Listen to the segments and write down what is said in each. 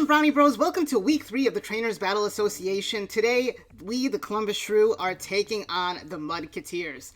on, Brownie Bros? Welcome to week 3 of the Trainers Battle Association. Today, we, the Columbus Shrew, are taking on the Mudketeers.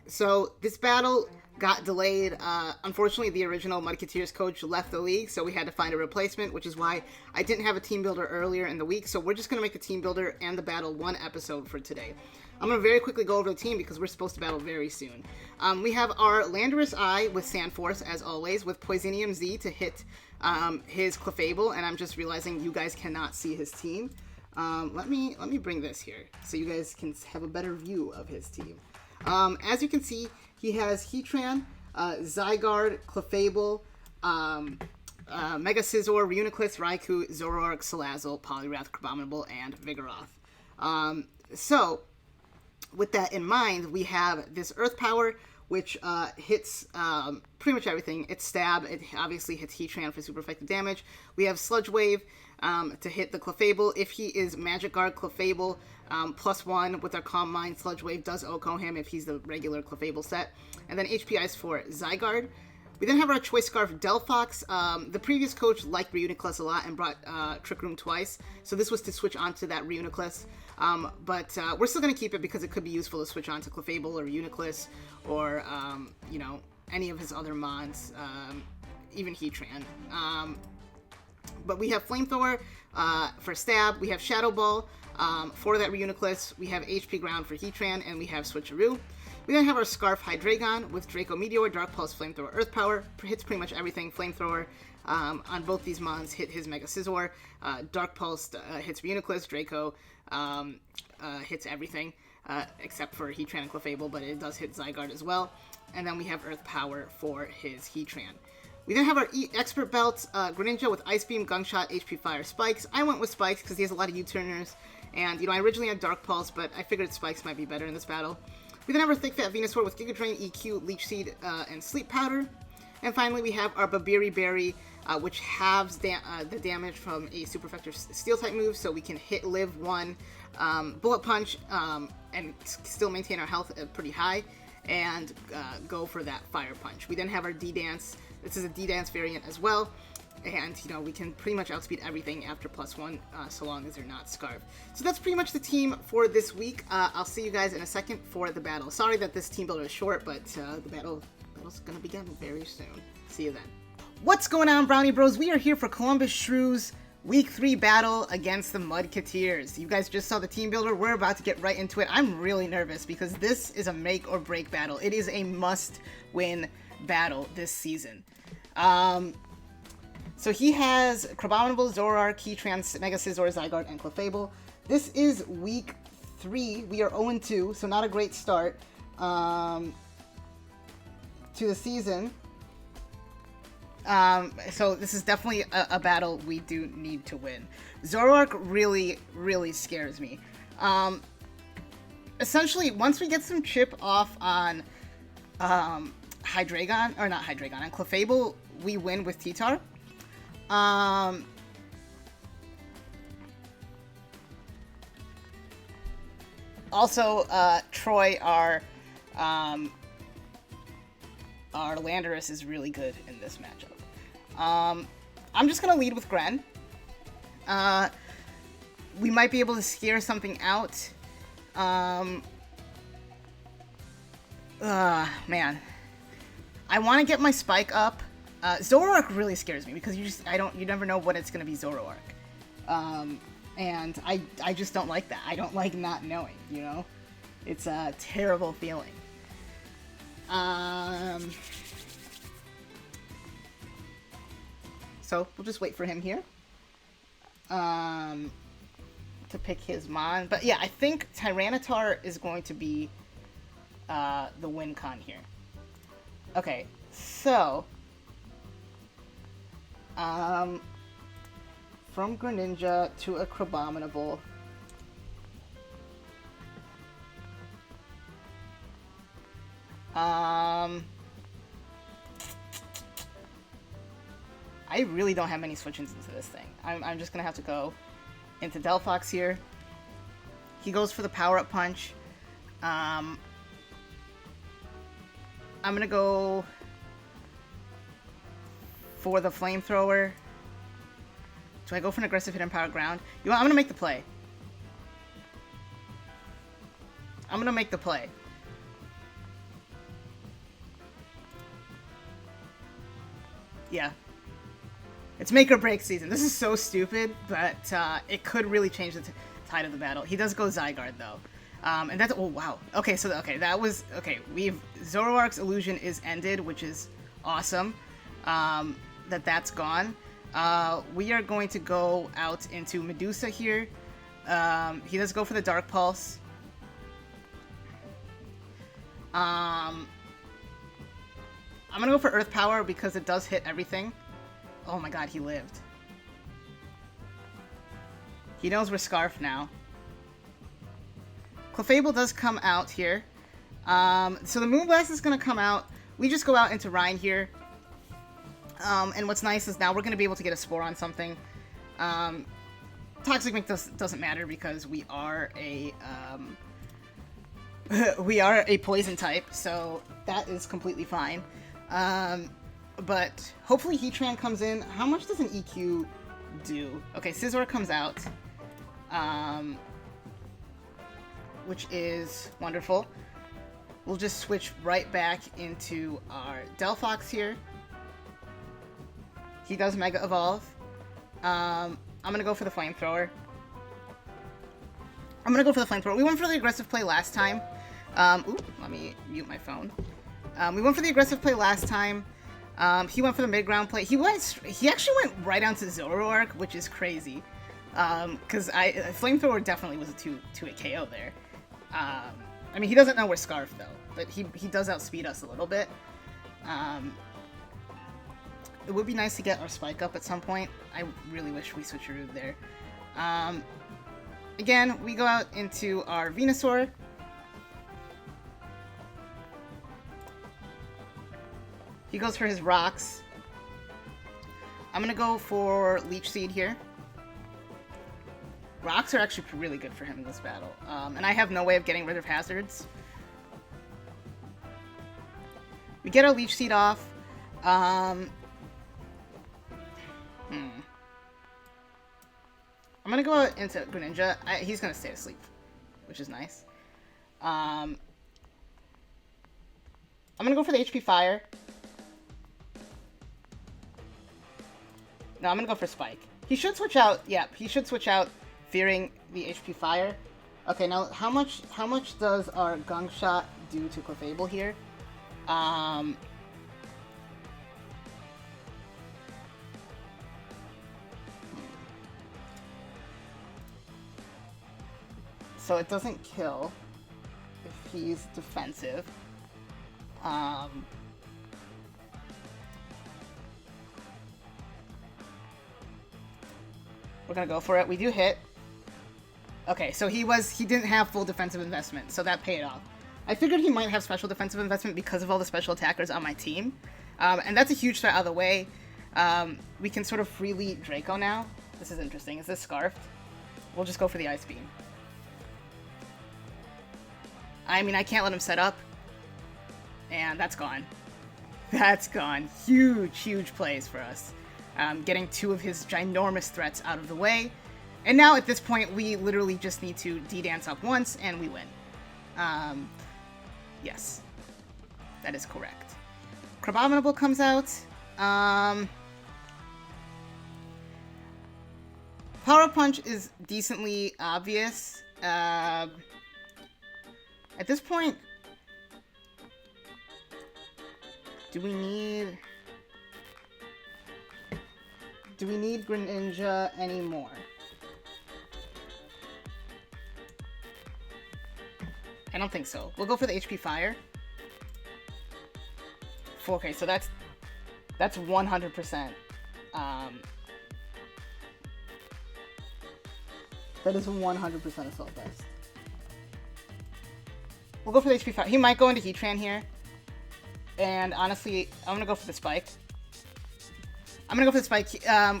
So this battle got delayed. Unfortunately, the original Mudketeers coach left the league, so we had to find a replacement, which is why I didn't have a team builder earlier in the week. So we're just going to make the team builder and the battle one episode for today. I'm going to very quickly go over the team because we're supposed to battle very soon. We have our Landorus Eye with Sand Force, as always, with Poisonium Z to hit his Clefable, and I'm just realizing you guys cannot see his team. Let me bring this here so you guys can have a better view of his team. As you can see, he has Heatran, Zygarde, Clefable, Mega Scizor, Reuniclus, Raikou, Zoroark, Salazzle, Poliwrath, Crabominable, and Vigoroth. So, with that in mind, we have this Earth Power, which hits pretty much everything. It's Stab. It obviously hits Heatran for super effective damage. We have Sludge Wave to hit the Clefable. If he is Magic Guard Clefable, +1 with our Calm Mind, Sludge Wave does OHKO him if he's the regular Clefable set. And then HP Ice for Zygarde. We then have our Choice Scarf Delphox. The previous coach liked Reuniclus a lot and brought Trick Room twice, so this was to switch onto that Reuniclus. But we're still going to keep it because it could be useful to switch on to Clefable or Reuniclus or, any of his other mons, even Heatran. But we have Flamethrower for Stab, we have Shadow Ball for that Reuniclus, we have HP Ground for Heatran, and we have Switcheroo. We then have our Scarf Hydreigon with Draco Meteor, Dark Pulse, Flamethrower, Earth Power. Hits pretty much everything. Flamethrower on both these mons hit his Mega Scizor. Dark Pulse hits Reuniclus. Draco hits everything except for Heatran and Clefable, but it does hit Zygarde as well. And then we have Earth Power for his Heatran. We then have our Expert Belt, Greninja with Ice Beam, Gunk Shot, HP Fire, Spikes. I went with Spikes because he has a lot of U-turners. And, I originally had Dark Pulse, but I figured Spikes might be better in this battle. We then have our Thick Fat Venusaur with Giga Drain, EQ, Leech Seed, and Sleep Powder. And finally, we have our Babiri Berry, which halves the damage from a super effective Steel-type move, so we can hit Live 1, Bullet Punch, and still maintain our health pretty high, and go for that Fire Punch. We then have our D-Dance. This is a D-Dance variant as well. And, we can pretty much outspeed everything after +1, so long as they're not Scarf. So that's pretty much the team for this week. I'll see you guys in a second for the battle. Sorry that this team builder is short, but the battle's going to begin very soon. See you then. What's going on, Brownie Bros? We are here for Columbus Shrew's Week 3 battle against the Mudketeers. You guys just saw the team builder. We're about to get right into it. I'm really nervous because this is a make or break battle. It is a must-win battle this season. So he has Crabominable, Zoroark, Heatran, Mega Scizor, Zygarde, and Clefable. This is week 3. We are 0-2, so not a great start to the season. So this is definitely a battle we do need to win. Zoroark really, really scares me. Essentially, once we get some chip off on Hydreigon, or not Hydreigon, on Clefable, we win with T-Tar. Also, Troy, our Landorus is really good in this matchup. I'm just gonna lead with Gren. We might be able to scare something out. Man. I want to get my Spike up. Zoroark really scares me because you never know what it's gonna be Zoroark. And I just don't like that. I don't like not knowing, It's a terrible feeling. So we'll just wait for him here. To pick his mon. But yeah, I think Tyranitar is going to be the win con here. Okay, so from Greninja to a Crabominable. I really don't have many switch-ins into this thing. I'm just gonna have to go into Delphox here. He goes for the power-up punch. I'm gonna go for the flamethrower Do I go for an aggressive hidden power ground? You know what? I'm gonna make the play. I'm gonna make the play. Yeah. It's make or break season. This is so stupid, but it could really change the tide of the battle. He does go Zygarde though. And that's, oh wow. Okay, so, okay, that was, okay, Zoroark's illusion is ended, which is awesome. That's gone. We are going to go out into Medusa here. He does go for the Dark Pulse. I'm gonna go for Earth Power because it does hit everything. Oh my god, he lived. He knows we're Scarf now. Clefable does come out here. So the Moonblast is gonna come out. We just go out into Rhine here. And what's nice is now we're gonna be able to get a Spore on something. Toxic Mink doesn't matter because we are a we are a poison type, so that is completely fine. But hopefully Heatran comes in. How much does an EQ do? Okay, Scizor comes out, which is wonderful. We'll just switch right back into our Delphox here. He does Mega Evolve. I'm gonna go for the Flamethrower. We went for the aggressive play last time. Ooh, let me mute my phone. We went for the aggressive play last time. He went for the mid-ground play. He actually went right down to Zoroark, which is crazy. Because Flamethrower definitely was a 2-hit KO there. I mean, he doesn't know we're Scarf, though. But he does outspeed us a little bit. It would be nice to get our Spike up at some point. I really wish we switcherooed there. Again, we go out into our Venusaur. He goes for his rocks. I'm gonna go for Leech Seed here. Rocks are actually really good for him in this battle. And I have no way of getting rid of hazards. We get our Leech Seed off. I'm gonna go out into Greninja. He's gonna stay asleep, which is nice. I'm gonna go for the HP Fire. No, I'm gonna go for Spike. He should switch out. Yeah, he should switch out, fearing the HP Fire. Okay, now how much does our Gunk Shot do to Clefable here? So it doesn't kill if he's defensive. We're gonna go for it. We do hit. Okay, so he didn't have full defensive investment, so that paid off. I figured he might have special defensive investment because of all the special attackers on my team. And that's a huge threat out of the way. We can sort of freely Draco now. This is interesting. Is this Scarfed? We'll just go for the Ice Beam. I mean, I can't let him set up. And that's gone. That's gone. Huge, huge plays for us. Getting two of his ginormous threats out of the way. And now at this point, we literally just need to D-dance up once, and we win. Yes. That is correct. Crabominable comes out. Power Punch is decently obvious. At this point, do we need Greninja anymore? I don't think so. We'll go for the HP Fire. Okay, so that's 100%. That is 100% Assault Vest. We'll go for the HP Fire. He might go into Heatran here. And honestly, I'm going to go for the Spike.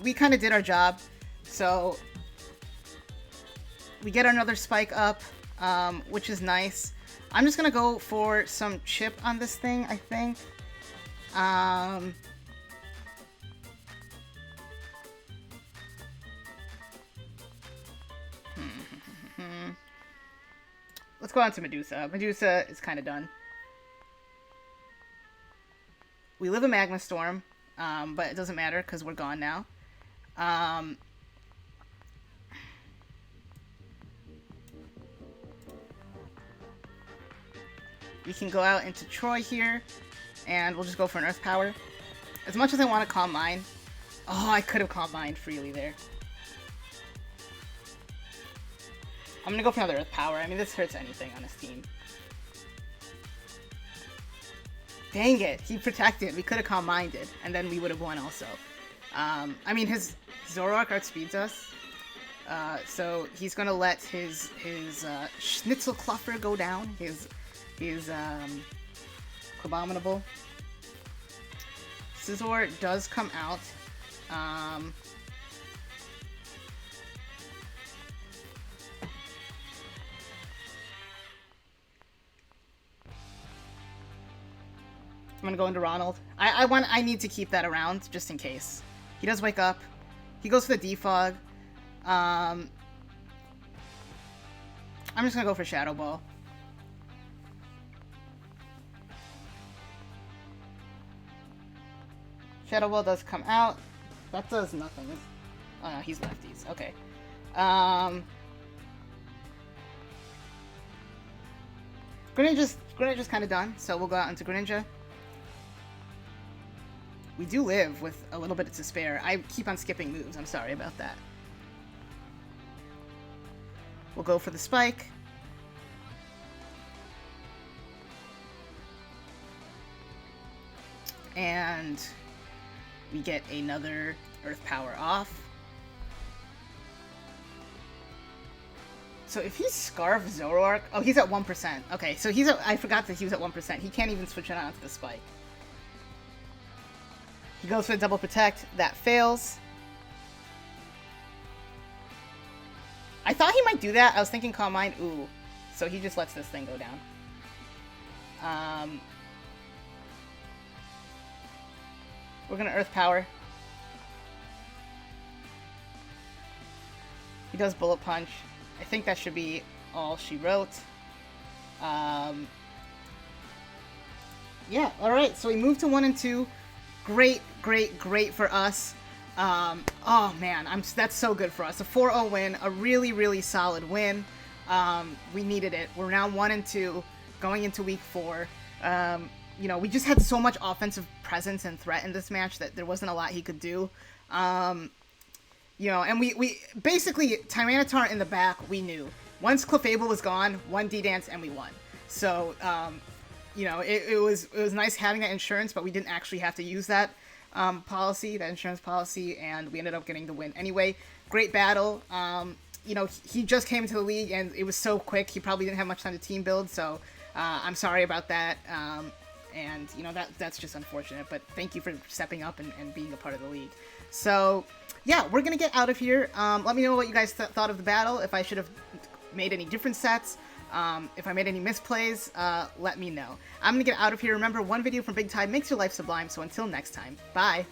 We kind of did our job. So, we get another Spike up, which is nice. I'm just going to go for some chip on this thing, I think. Let's go on to Medusa. Medusa is kind of done. We live a Magma Storm, but it doesn't matter because we're gone now. We can go out into Troy here, and we'll just go for an Earth Power. As much as I want to Calm Mind. Oh, I could have Calm Mind freely there. I'm gonna go for another Earth Power. I mean, this hurts anything on his team. Dang it, he protected. We could have Calm Minded, and then we would have won also. I mean, his Zoroark outspeeds us. So he's gonna let his Schnitzelkluffer go down. His Abominable. Scizor does come out. I'm gonna go into Ronald. I need to keep that around just in case. He does wake up. He goes for the Defog. I'm just gonna go for Shadow Ball. Shadow Ball does come out. That does nothing. Oh no, he's lefties. Okay. Greninja's kind of done, so we'll go out into Greninja. We do live with a little bit to spare. I keep on skipping moves. I'm sorry about that. We'll go for the Spike. And we get another Earth Power off. So if he Scarf Zoroark... Oh, he's at 1%. Okay, so he's at... I forgot that he was at 1%. He can't even switch it on to the Spike. He goes for the Double Protect. That fails. I thought he might do that. I was thinking Calm Mind. Ooh. So he just lets this thing go down. We're gonna Earth Power. He does Bullet Punch. I think that should be all she wrote. Yeah, alright, so we moved to 1 and 2. Great, great, great for us. Oh man, that's so good for us. A 4-0 win, a really, really solid win. We needed it. We're now 1 and 2, going into week 4. You know, we just had so much offensive presence and threat in this match that there wasn't a lot he could do. You know, and we basically, Tyranitar in the back, we knew. Once Clefable was gone, 1 D-Dance and we won. So, you know, it was nice having that insurance, but we didn't actually have to use that policy, that insurance policy, and we ended up getting the win anyway. Great battle. You know, he just came into the league and it was so quick, he probably didn't have much time to team build, so I'm sorry about that. And, you know, that's just unfortunate, but thank you for stepping up and being a part of the league. So, yeah, we're going to get out of here. Let me know what you guys thought of the battle, if I should have made any different sets, if I made any misplays, let me know. I'm going to get out of here. Remember, one video from Big Time makes your life sublime, so until next time, bye!